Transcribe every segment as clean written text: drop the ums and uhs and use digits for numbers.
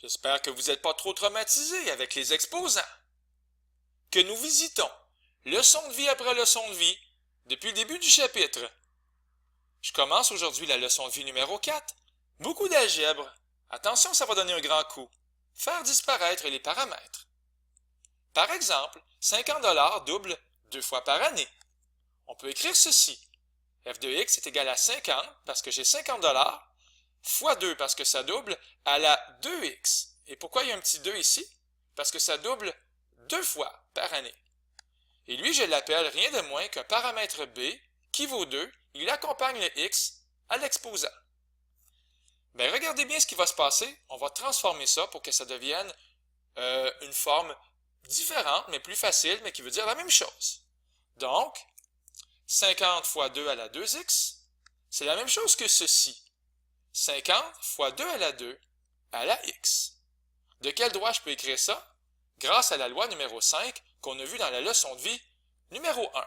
J'espère que vous n'êtes pas trop traumatisés avec les exposants. Que nous visitons, leçon de vie après leçon de vie, depuis le début du chapitre. Je commence aujourd'hui la leçon de vie numéro 4. Beaucoup d'algèbre. Attention, ça va donner un grand coup. Faire disparaître les paramètres. Par exemple, 50$ double 2 fois par année. On peut écrire ceci. f de x est égal à 50 parce que j'ai 50$ fois 2 parce que ça double à la 2x. Et pourquoi il y a un petit 2 ici? Parce que ça double 2 fois par année. Et lui, je l'appelle rien de moins qu'un paramètre b qui vaut 2. Il accompagne le x à l'exposant. Bien, regardez bien ce qui va se passer. On va transformer ça pour que ça devienne une forme différente, mais plus facile, mais qui veut dire la même chose. Donc, 50 fois 2 à la 2x, c'est la même chose que ceci. 50 fois 2 à la 2 à la x. De quel droit je peux écrire ça? Grâce à la loi numéro 5 qu'on a vue dans la leçon de vie numéro 1.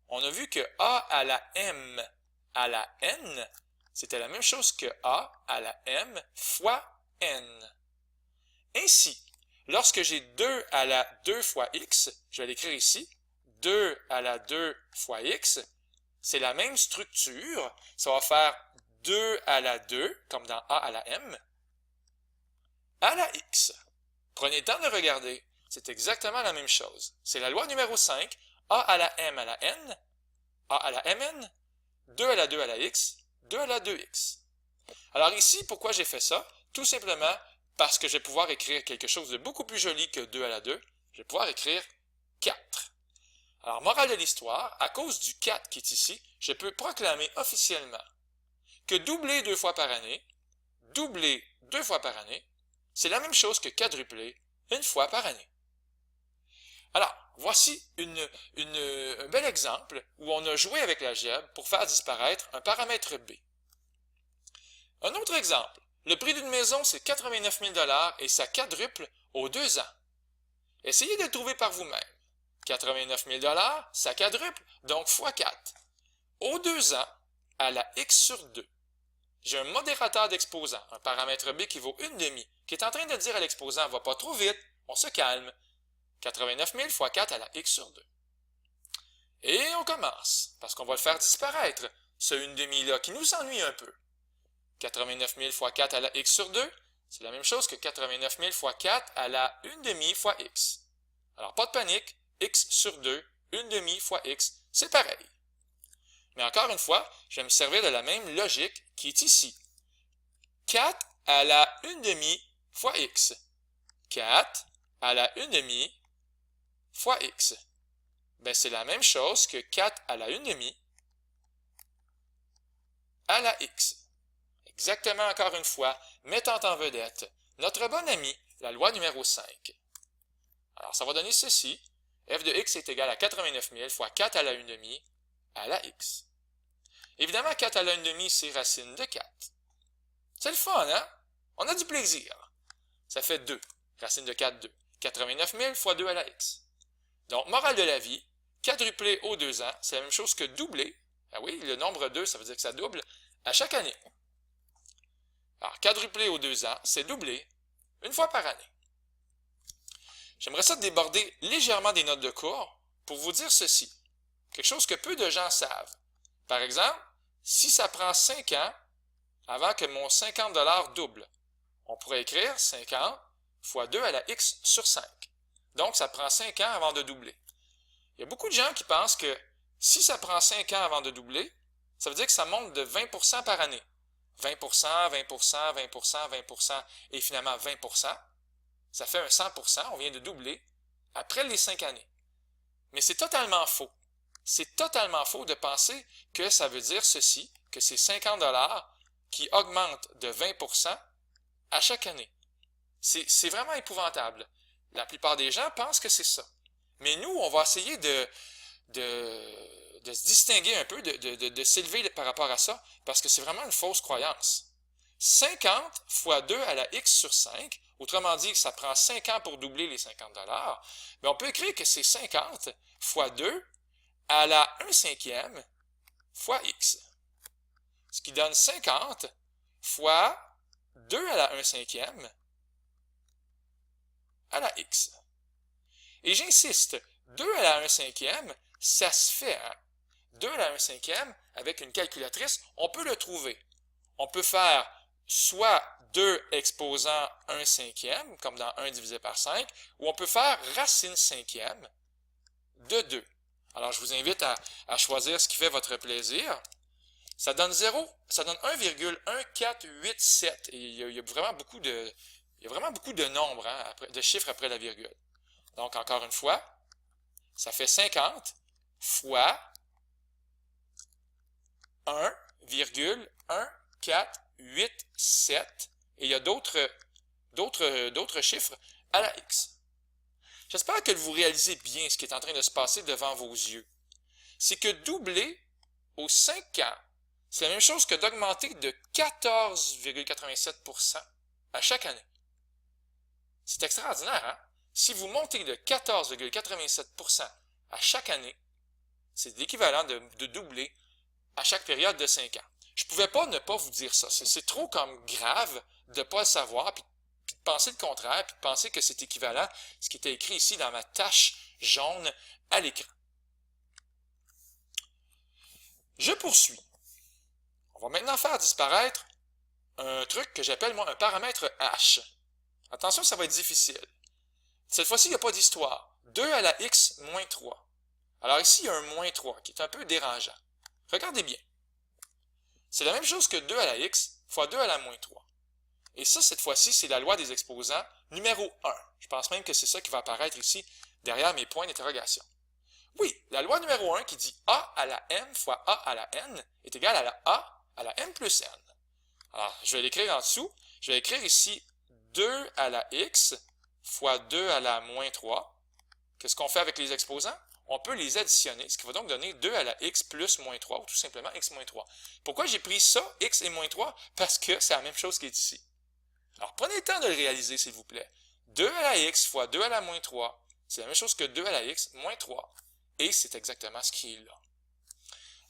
On a vu que a à la m à la n, c'était la même chose que a à la m fois n. Ainsi, lorsque j'ai 2 à la 2 fois x, je vais l'écrire ici, 2 à la 2 fois x, c'est la même structure, ça va faire 2 à la 2, comme dans a à la m, à la x. Prenez le temps de regarder, c'est exactement la même chose. C'est la loi numéro 5, a à la m à la n, a à la mn, 2 à la 2 à la x, 2 à la 2x. Alors ici, pourquoi j'ai fait ça? Tout simplement parce que je vais pouvoir écrire quelque chose de beaucoup plus joli que 2 à la 2. Je vais pouvoir écrire 4. Alors, morale de l'histoire, à cause du 4 qui est ici, je peux proclamer officiellement que doubler 2 fois par année, c'est la même chose que quadrupler une fois par année. Alors, voici un bel exemple où on a joué avec l'algèbre pour faire disparaître un paramètre b. Un autre exemple. Le prix d'une maison, c'est 89 000 $ et ça quadruple aux 2 ans. Essayez de le trouver par vous-même. 89 000 $, ça quadruple, donc fois 4. Aux 2 ans, à la x sur 2. J'ai un modérateur d'exposant, un paramètre b qui vaut 1/2, qui est en train de dire à l'exposant, va pas trop vite, on se calme. 89 000 fois 4 à la x sur 2. Et on commence, parce qu'on va le faire disparaître, ce 1/2 là qui nous ennuie un peu. 89 000 fois 4 à la x sur 2, c'est la même chose que 89 000 fois 4 à la 1/2 fois x. Alors, pas de panique, x sur 2, 1/2 fois x, c'est pareil. Mais encore une fois, je vais me servir de la même logique qui est ici. 4 à la 1/2 fois x. 4 à la 1/2 fois x. Ben, c'est la même chose que 4 à la 1/2 à la x. Exactement encore une fois, mettant en vedette notre bon ami, la loi numéro 5. Alors, ça va donner ceci. f de x est égal à 89 000 fois 4 à la 1/2 à la x. Évidemment, 4 à la 1/2, c'est racine de 4. C'est le fun, hein? On a du plaisir. Ça fait 2. Racine de 4, 2. 89 000 fois 2 à la x. Donc, morale de la vie, quadrupler aux 2 ans, c'est la même chose que doubler. Ah oui, le nombre 2, ça veut dire que ça double à chaque année. Alors, quadrupler aux 2 ans, c'est doubler une fois par année. J'aimerais ça déborder légèrement des notes de cours pour vous dire ceci. Quelque chose que peu de gens savent. Par exemple, si ça prend 5 ans avant que mon 50 $ double, on pourrait écrire 50 fois 2 à la x sur 5. Donc, ça prend 5 ans avant de doubler. Il y a beaucoup de gens qui pensent que si ça prend 5 ans avant de doubler, ça veut dire que ça monte de 20% par année. 20%, 20%, 20%, 20%, et finalement 20%. Ça fait un 100%, on vient de doubler après les 5 années. Mais c'est totalement faux. C'est totalement faux de penser que ça veut dire ceci, que c'est 50 $ qui augmentent de 20% à chaque année. C'est vraiment épouvantable. La plupart des gens pensent que c'est ça. Mais nous, on va essayer de se distinguer un peu, de s'élever par rapport à ça, parce que c'est vraiment une fausse croyance. 50 fois 2 à la x sur 5, autrement dit que ça prend 5 ans pour doubler les 50 $, mais on peut écrire que c'est 50 fois 2 à la 1/5 fois x. Ce qui donne 50 fois 2 à la 1/5 à la x. Et j'insiste, 2 à la 1 cinquième, ça se fait, hein? 2 à la 1 cinquième, avec une calculatrice, on peut le trouver. On peut faire soit 2 exposant 1 cinquième, comme dans 1 divisé par 5, ou on peut faire racine cinquième de 2. Alors, je vous invite à choisir ce qui fait votre plaisir. Ça donne 0, ça donne 1,1487. Et il y a vraiment beaucoup de nombres, hein, de chiffres après la virgule. Donc, encore une fois, ça fait 50 fois 1,1487. Et il y a d'autres chiffres à la x. J'espère que vous réalisez bien ce qui est en train de se passer devant vos yeux. C'est que doubler aux 5 ans, c'est la même chose que d'augmenter de 14,87% à chaque année. C'est extraordinaire, hein? Si vous montez de 14,87% à chaque année, c'est l'équivalent de doubler à chaque période de 5 ans. Je ne pouvais pas ne pas vous dire ça. C'est trop comme grave de ne pas le savoir, puis de penser le contraire, puis de penser que c'est équivalent à ce qui était écrit ici dans ma tache jaune à l'écran. Je poursuis. On va maintenant faire disparaître un truc que j'appelle, moi, un paramètre h. Attention, ça va être difficile. Cette fois-ci, il n'y a pas d'histoire. 2 à la x moins 3. Alors ici, il y a un moins 3 qui est un peu dérangeant. Regardez bien. C'est la même chose que 2 à la x fois 2 à la moins 3. Et ça, cette fois-ci, c'est la loi des exposants numéro 1. Je pense même que c'est ça qui va apparaître ici derrière mes points d'interrogation. Oui, la loi numéro 1 qui dit a à la m fois a à la n est égal à la a à la m plus n. Alors, je vais l'écrire en dessous. Je vais écrire ici 2 à la x fois 2 à la moins 3. Qu'est-ce qu'on fait avec les exposants? On peut les additionner, ce qui va donc donner 2 à la x plus moins 3, ou tout simplement x moins 3. Pourquoi j'ai pris ça, x et moins 3? Parce que c'est la même chose qui est ici. Alors, prenez le temps de le réaliser, s'il vous plaît. 2 à la x fois 2 à la moins 3, c'est la même chose que 2 à la x moins 3. Et c'est exactement ce qui est là.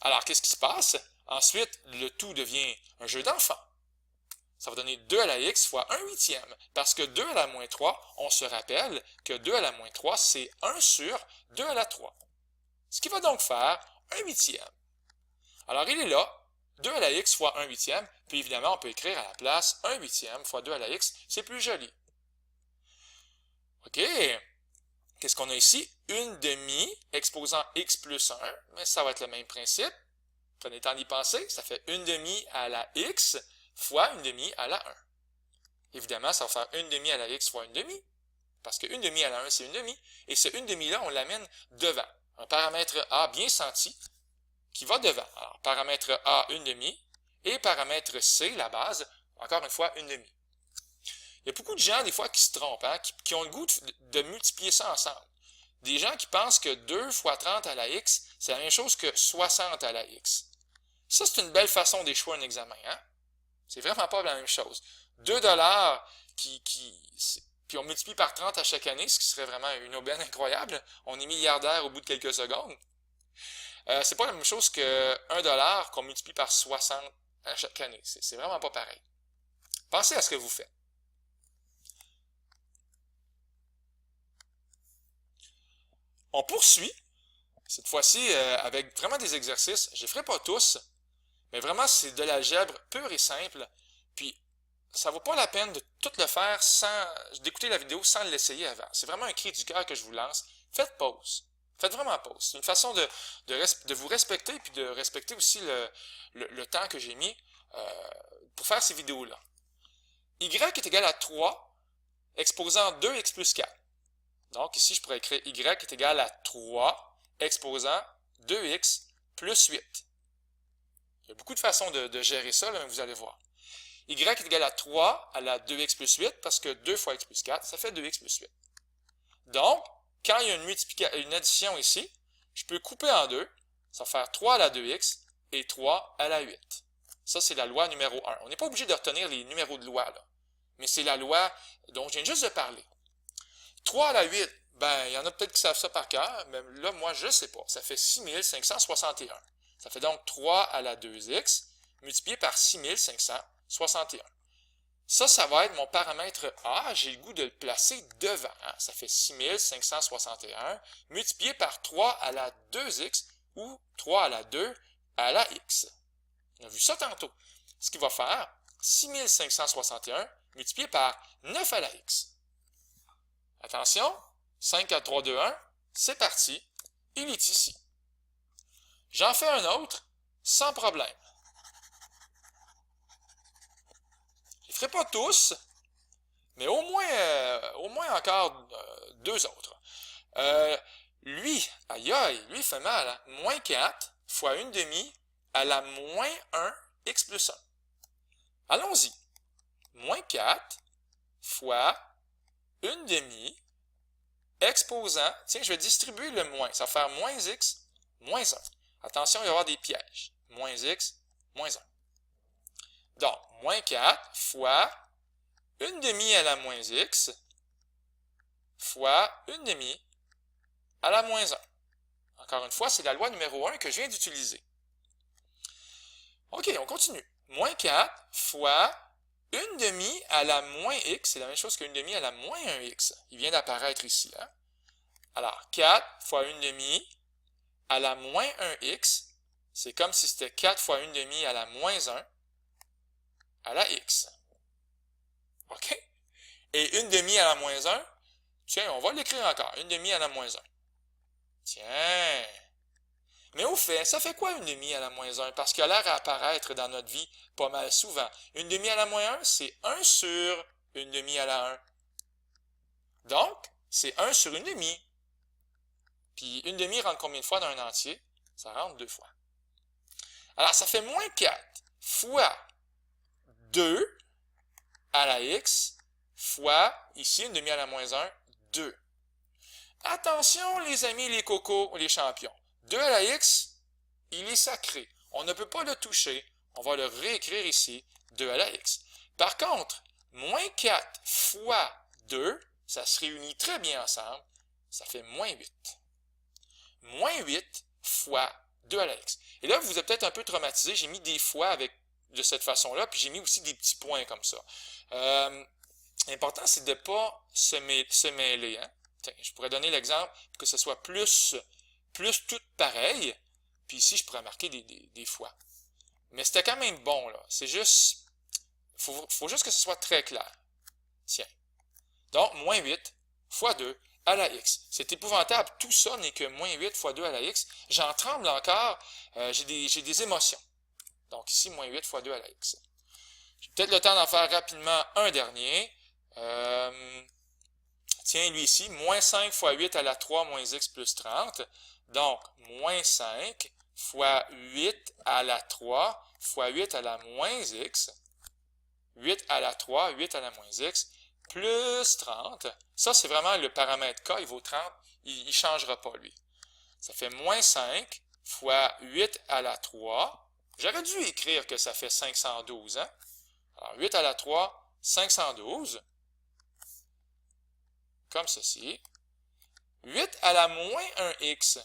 Alors, qu'est-ce qui se passe? Ensuite, le tout devient un jeu d'enfant. Ça va donner 2 à la x fois 1 huitième. Parce que 2 à la moins 3, on se rappelle que 2 à la moins 3, c'est 1 sur 2 à la 3. Ce qui va donc faire 1 huitième. Alors, il est là, 2 à la x fois 1 huitième. Puis évidemment, on peut écrire à la place 1 huitième fois 2 à la x. C'est plus joli. OK. Qu'est-ce qu'on a ici? Une demi exposant x plus 1. Mais ça va être le même principe. Prenez le temps d'y penser. Ça fait une demi à la x fois une demi à la 1. Évidemment, ça va faire une demi à la x fois une demi, parce que une demi à la 1, c'est une demi, et ce une demi-là, on l'amène devant. Un paramètre a bien senti qui va devant. Alors, paramètre a, une demi, et paramètre c, la base, encore une fois, une demi. Il y a beaucoup de gens, des fois, qui se trompent, hein, qui ont le goût de multiplier ça ensemble. Des gens qui pensent que 2 fois 30 à la x, c'est la même chose que 60 à la x. Ça, c'est une belle façon d'échouer un examen, hein? C'est vraiment pas la même chose. 2 $ puis on multiplie par 30 à chaque année, ce qui serait vraiment une aubaine incroyable. On est milliardaire au bout de quelques secondes. C'est pas la même chose que 1 $ qu'on multiplie par 60 à chaque année. C'est vraiment pas pareil. Pensez à ce que vous faites. On poursuit, cette fois-ci avec vraiment des exercices. Je les ferai pas tous, mais vraiment c'est de l'algèbre pure et simple. Puis ça vaut pas la peine de tout le faire d'écouter la vidéo sans l'essayer avant. C'est vraiment un cri du cœur que je vous lance. Faites pause. Faites vraiment pause. C'est une façon de vous respecter et de respecter aussi le temps que j'ai mis pour faire ces vidéos-là. Y est égal à 3 exposant 2x plus 4. Donc ici, je pourrais écrire y est égal à 3 exposant 2x plus 8. Il y a beaucoup de façons de gérer ça, là, mais vous allez voir. Y est égal à 3 à la 2x plus 8, parce que 2 fois x plus 4, ça fait 2x plus 8. Donc, quand il y a une addition ici, je peux couper en deux, ça va faire 3 à la 2x et 3 à la 8. Ça, c'est la loi numéro 1. On n'est pas obligé de retenir les numéros de loi, là. Mais c'est la loi dont je viens juste de parler. 3 à la 8, ben, il y en a peut-être qui savent ça par cœur, mais là, moi, je ne sais pas. Ça fait 6561. Ça fait donc 3 à la 2x multiplié par 6561. Ça va être mon paramètre A. J'ai le goût de le placer devant. Hein? Ça fait 6561 multiplié par 3 à la 2x ou 3 à la 2 à la x. On a vu ça tantôt. Ce qui va faire 6561 multiplié par 9 à la x. Attention, 5, 4, 3, 2, 1, c'est parti. Il est ici. J'en fais un autre sans problème. Je ne les ferai pas tous, mais au moins encore deux autres. Lui, aïe aïe, lui fait mal. Hein? Moins 4 fois 1 demi à la moins 1 x plus 1. Allons-y. Moins 4 fois 1 demi exposant, tiens, je vais distribuer le moins. Ça va faire moins x, moins 1. Attention, il va y avoir des pièges. Moins x, moins 1. Donc, moins 4 fois 1 demi à la moins x fois 1 demi à la moins 1. Encore une fois, c'est la loi numéro 1 que je viens d'utiliser. OK, on continue. Moins 4 fois 1 demi à la moins x, c'est la même chose que 1 demi à la moins 1x. Il vient d'apparaître ici. Hein? Alors, 4 fois 1 demi à la moins 1x, c'est comme si c'était 4 fois 1 demi à la moins 1 à la x. OK? Et 1 demi à la moins 1, tiens, on va l'écrire encore. 1 demi à la moins 1. Tiens! Mais au fait, ça fait quoi 1 demi à la moins 1? Parce qu'il a l'air à apparaître dans notre vie pas mal souvent. 1 demi à la moins 1, c'est 1 sur 1 demi à la 1. Donc, c'est 1 sur 1 demi. Puis 1 demi rentre combien de fois dans un entier? Ça rentre 2 fois. Alors, ça fait moins 4 fois 2 à la x fois, ici, 1 demi à la moins 1, 2. Attention, les amis, les cocos, les champions. 2 à la x, il est sacré. On ne peut pas le toucher. On va le réécrire ici, 2 à la x. Par contre, moins 4 fois 2, ça se réunit très bien ensemble. Ça fait moins 8. Moins 8 fois 2 à la x. Et là, vous êtes peut-être un peu traumatisé. J'ai mis des fois de cette façon-là, puis j'ai mis aussi des petits points comme ça. L'important, c'est de ne pas se mêler. Hein? Tiens, je pourrais donner l'exemple pour que ce soit plus tout pareil. Puis ici, je pourrais marquer des fois. Mais c'était quand même bon, là. C'est juste... faut juste que ce soit très clair. Tiens. Donc, moins 8 fois 2 à la x. C'est épouvantable. Tout ça n'est que moins 8 fois 2 à la x. J'en tremble encore. J'ai des émotions. Donc, ici, moins 8 fois 2 à la x. J'ai peut-être le temps d'en faire rapidement un dernier. Tiens, lui ici, moins 5 fois 8 à la 3 moins x plus 30. Donc, moins 5 fois 8 à la 3 fois 8 à la moins x. 8 à la 3, 8 à la moins x, plus 30. Ça, c'est vraiment le paramètre k, il vaut 30. Il ne changera pas, lui. Ça fait moins 5 fois 8 à la 3. J'aurais dû écrire que ça fait 512, hein? Alors, 8 à la 3, 512. Comme ceci. 8 à la moins 1x.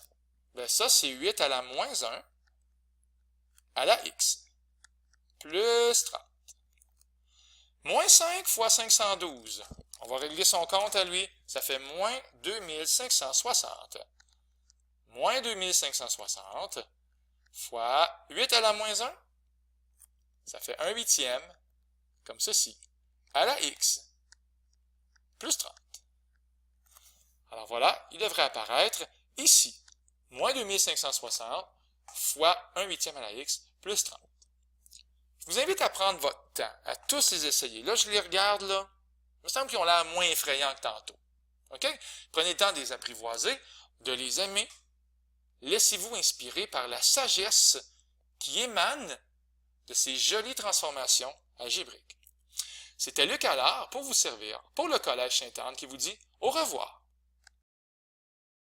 Ben ça, c'est 8 à la moins 1 à la x. Plus 30. Moins 5 fois 512. On va régler son compte à lui. Ça fait moins 2560. Moins 2560 fois 8 à la moins 1. Ça fait 1 huitième, comme ceci, à la x. Plus 30. Alors voilà, il devrait apparaître ici. Moins 2560 fois 1 huitième à la x plus 30. Je vous invite à prendre votre temps, à tous les essayer. Là, je les regarde, là. Il me semble qu'ils ont l'air moins effrayants que tantôt. OK? Prenez le temps de les apprivoiser, de les aimer. Laissez-vous inspirer par la sagesse qui émane de ces jolies transformations algébriques. C'était Luc Allard pour vous servir, pour le Collège Sainte-Anne, qui vous dit au revoir.